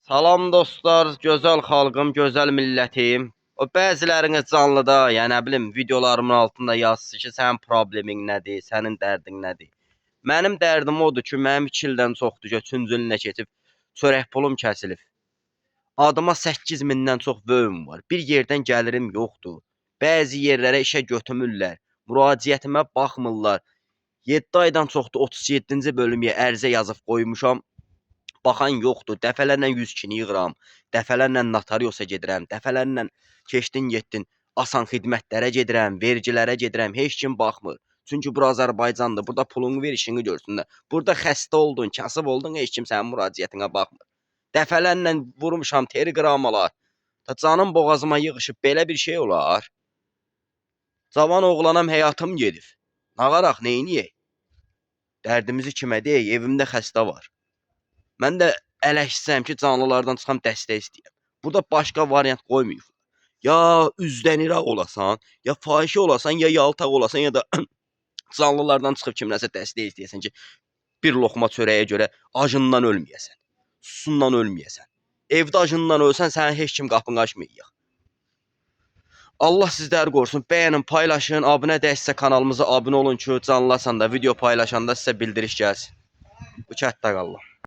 Salam dostlar, gözəl xalqım, gözəl millətim. O bəziləriniz canlıda, yəni nə bilim, videolarımın altında yazsın ki, sənin problemin nədir, sənin dərdin nədir? Mənim dərdim odur ki, mənim 2 ildən çoxdur ki, 3-cü ilində keçib çörək pulum kəsilib. Adıma 8000-dən çox vövüm var. Bir yerdən gəlirim yoxdur. Bəzi yerlərə işə götürmürlər. Müraciətimə baxmırlar. 7 aydan çoxdur 37-ci bölümə ərizə yazıb qoymuşam. Baxan yoxdur. Dəfələrlə 100 yığıram. Dəfələrlə notariusa gedirəm. Dəfələrlə keçdin getdin. Asan xidmətlərə gedirəm, vergilərə gedirəm. Heç kim baxmır. Çünki bura Azərbaycandır. Burada pulunu ver, işini görsünlər. Burada xəstə oldun, kasıb oldun, heç kim sənin müraciətinə baxmır. Dəfələrlə vurmuşam telegramalar. Da canım boğazıma yığışıb belə bir şey olar. Cavan oğlanam, həyatım gedib. Nağaraq neyniyək? Dərdimizi kimə deyək? Evimdə xəstə var. Mən də ələşsəm ki, canlılardan çıxam dəstək istəyəm. Burada başqa variant qoymayıb. Ya üzdən iraq olasan, ya fahişə olasan, ya yaltaq olasan, ya da canlılardan çıxıb kimləsə dəstək istəyəsən ki, bir loxma çörəyə görə acından ölməyəsən, susundan ölməyəsən. Evdə acından ölsən, sənin heç kim qapını açmayacaq. Allah sizləri qorusun. Bəyənin, paylaşın, abunə dəyilsə kanalımıza abunə olun ki, canlılarsan da video paylaşanda sizə bildiriş gəlsin. Bu kətdə qalın.